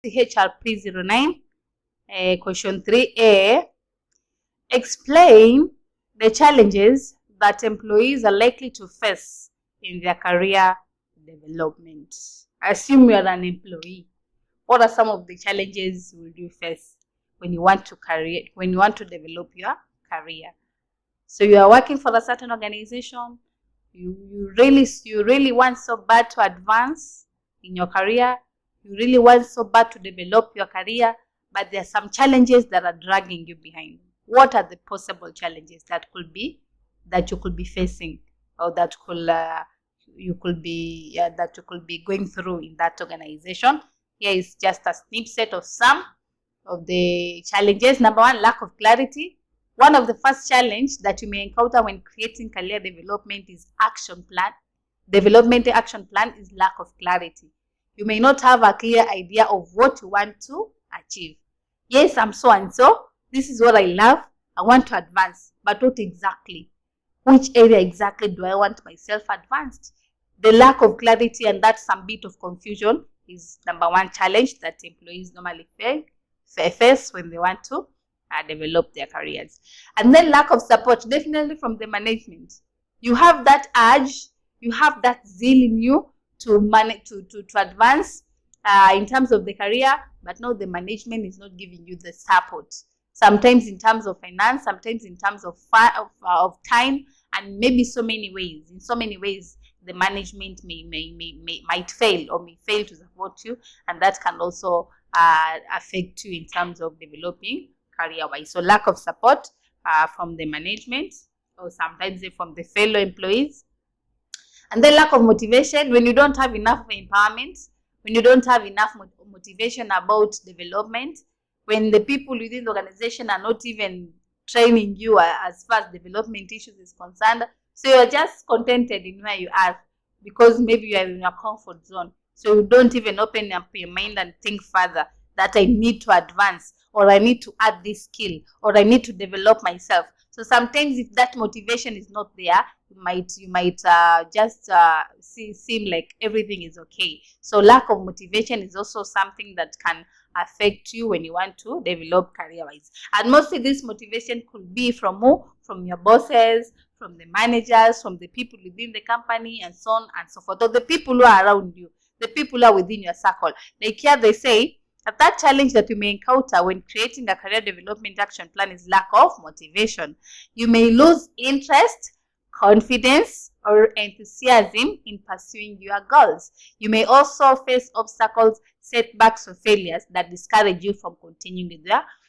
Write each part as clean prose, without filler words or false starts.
Chrp 09, question 3A. Explain the challenges that employees are likely to face in their career development. Assume you are an employee. What are some of the challenges will you face when you want to develop your career? So you are working for a certain organization. You really want so bad to advance in your career. You really want so bad to develop your career, but there are some challenges that are dragging you behind. What are the possible challenges that you could be facing, or that you could be going through in that organization? Here is just a snippet of some of the challenges. Number one, lack of clarity. One of the first challenge that you may encounter when creating career development is development action plan is lack of clarity. You may not have a clear idea of what you want to achieve. Yes, I'm so and so. This is what I love. I want to advance. But what exactly? Which area exactly do I want myself advanced? The lack of clarity and that some bit of confusion is number one challenge that employees normally face when they want to develop their careers. And then lack of support, definitely from the management. You have that urge, you have that zeal in you to advance in terms of the career, but no, the management is not giving you the support. Sometimes in terms of finance, sometimes in terms of time, and maybe so many ways. In so many ways, the management might fail to support you, and that can also affect you in terms of developing career-wise. So lack of support from the management, or sometimes from the fellow employees. And then lack of motivation, when you don't have enough empowerment, when you don't have enough motivation about development, when the people within the organization are not even training you as far as development issues is concerned. So you're just contented in where you are because maybe you are in your comfort zone. So you don't even open up your mind and think further that I need to advance, or I need to add this skill, or I need to develop myself. So sometimes if that motivation is not there, you might just seem like everything is okay. So lack of motivation is also something that can affect you when you want to develop career-wise. And mostly this motivation could be from who? From your bosses, from the managers, from the people within the company, and so on and so forth, or the people who are around you, the people who are within your circle. Like here they say, that challenge that you may encounter when creating a career development action plan is lack of motivation. You may lose interest, confidence, or enthusiasm in pursuing your goals. You may also face obstacles, setbacks, or failures that discourage you from continuing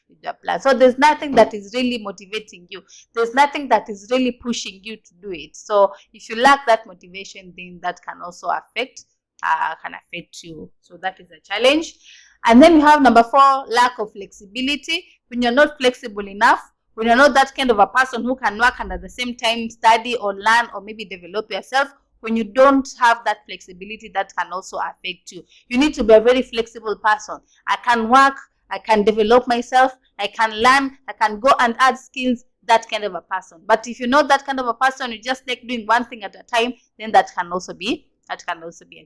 with your plan. So there's nothing that is really motivating you. There's nothing that is really pushing you to do it. So if you lack that motivation, then that can also affect you. So that is a challenge. And then we have number 4, lack of flexibility. When you're not flexible enough, when you're not that kind of a person who can work and at the same time study or learn or maybe develop yourself, when you don't have that flexibility, that can also affect you. You need to be a very flexible person. I can work, I can develop myself, I can learn, I can go and add skills, that kind of a person. But if you're not that kind of a person, you just like doing one thing at a time, then that can also be a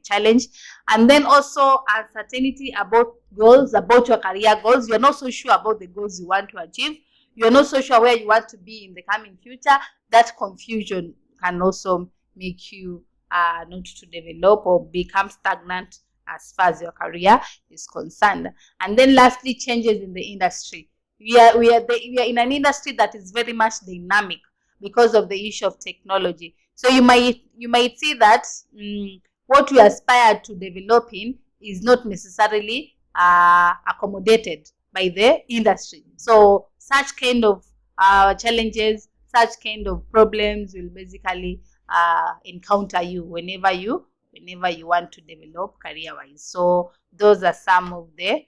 challenge. And then also uncertainty about goals, about your career goals. You're not so sure about the goals you want to achieve. You're not so sure where you want to be in the coming future. That confusion can also make you not to develop or become stagnant as far as your career is concerned. And then lastly, changes in the industry. We are in an industry that is very much dynamic because of the issue of technology. So you might see that what you aspire to develop in is not necessarily accommodated by the industry. So such kind of challenges, such kind of problems will basically encounter you whenever you want to develop career-wise. So those are some of the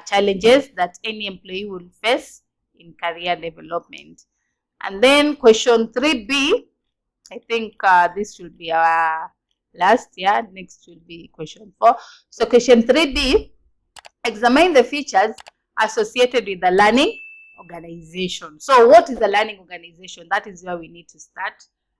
challenges that any employee will face in career development. And then question 3B, I think this will be our last. Next will be question 4. So question 3B, examine the features associated with the learning organization. So what is a learning organization? That is where we need to start.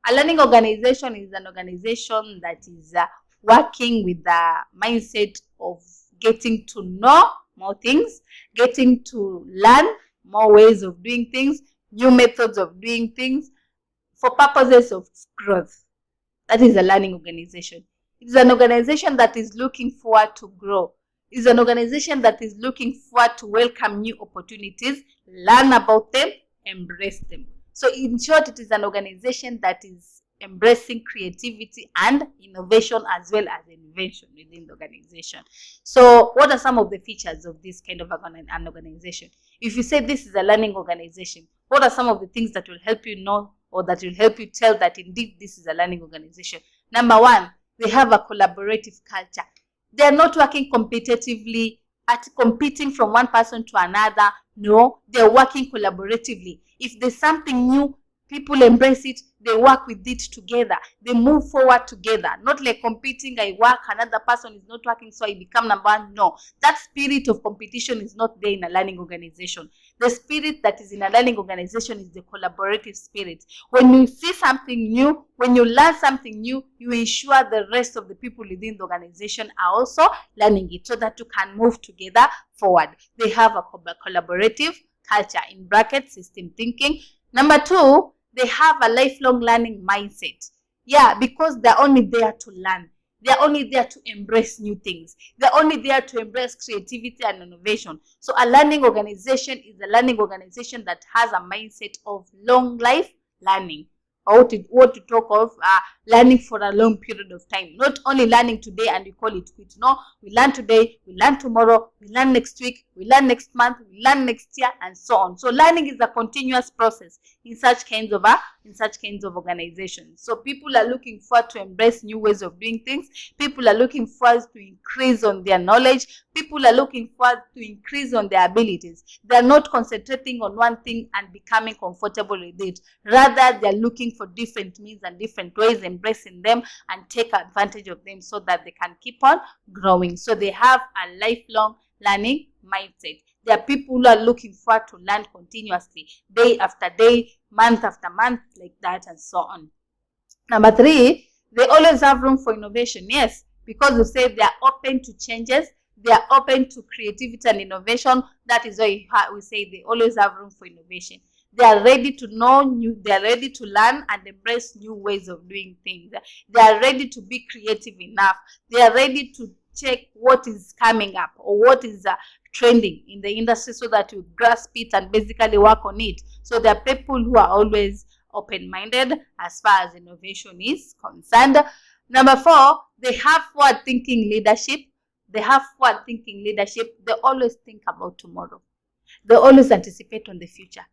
A learning organization is an organization that is working with the mindset of getting to know more things, getting to learn more ways of doing things, new methods of doing things for purposes of growth. That is a learning organization. It is an organization that is looking forward to grow. It is an organization that is looking forward to welcome new opportunities, learn about them, embrace them. So in short, it is an organization that is embracing creativity and innovation as well as invention within the organization. So what are some of the features of this kind of an organization? If you say this is a learning organization, what are some of the things that will help you know or that will help you tell that indeed this is a learning organization? Number one, they have a collaborative culture. They are not working competitively at competing from one person to another. No, they're working collaboratively. If there's something new, people embrace it, they work with it together, they move forward together, not like competing. I work, another person is not working, so I become number one. No, that spirit of competition is not there in a learning organization. The spirit that is in a learning organization is the collaborative spirit. When you see something new, when you learn something new, you ensure the rest of the people within the organization are also learning it so that you can move together forward. They have a collaborative culture, in brackets, system thinking. Number two, they have a lifelong learning mindset. Yeah, because they're only there to learn. They're only there to embrace new things. They're only there to embrace creativity and innovation. So a learning organization is a learning organization that has a mindset of long life learning. Or what to talk of learning for a long period of time. Not only learning today and you call it quit. No, we learn today, we learn tomorrow, we learn next week, we learn next month, we learn next year, and so on. So learning is a continuous process in such kinds of organizations. So people are looking forward to embrace new ways of doing things. People are looking forward to increase on their knowledge. People are looking forward to increase on their abilities. They are not concentrating on one thing and becoming comfortable with it. Rather, they are looking for different means and different ways, embracing them and take advantage of them so that they can keep on growing. So they have a lifelong learning mindset. There are people who are looking forward to learn continuously, day after day, month after month, like that, and so on. Number three, they always have room for innovation. Yes, because we say they are open to changes, they are open to creativity and innovation. That is why we say they always have room for innovation. They are ready to know new, they are ready to learn and embrace new ways of doing things. They are ready to be creative enough. They are ready to check what is coming up or what is trending in the industry so that you grasp it and basically work on it. So there are people who are always open-minded as far as innovation is concerned. Number four, they have forward-thinking leadership. They have forward-thinking leadership. They always think about tomorrow. They always anticipate on the future.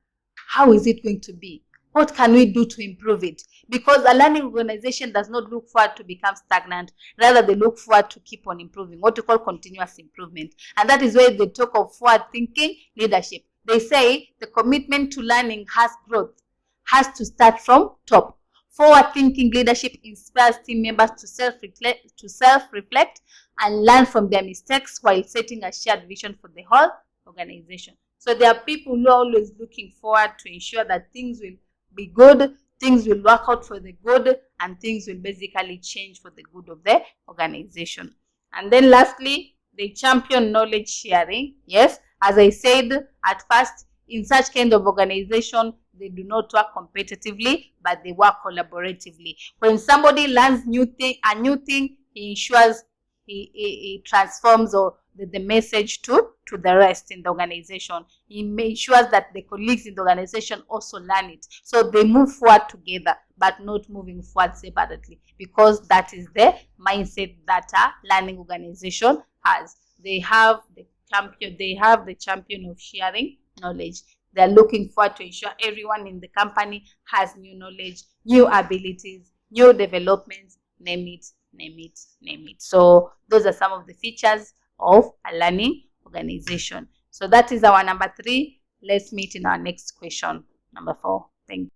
How is it going to be? What can we do to improve it? Because a learning organization does not look forward to become stagnant. Rather, they look forward to keep on improving, what we call continuous improvement. And that is why they talk of forward-thinking leadership. They say the commitment to learning has growth, has to start from top. Forward-thinking leadership inspires team members to self-reflect and learn from their mistakes while setting a shared vision for the whole organization. So there are people who are always looking forward to ensure that things will be good, things will work out for the good, and things will basically change for the good of the organization. And then lastly, they champion knowledge sharing. Yes, as I said at first, in such kind of organization, they do not work competitively, but they work collaboratively. When somebody learns a new thing, he ensures he transforms or the message to the rest in the organization. He ensures that the colleagues in the organization also learn it. So they move forward together, but not moving forward separately, because that is the mindset that a learning organization has. They have the champion of sharing knowledge. They're looking forward to ensure everyone in the company has new knowledge, new abilities, new developments, name it. So those are some of the features of a learning organization. So that is our number 3. Let's meet in our next question, number 4. Thank you.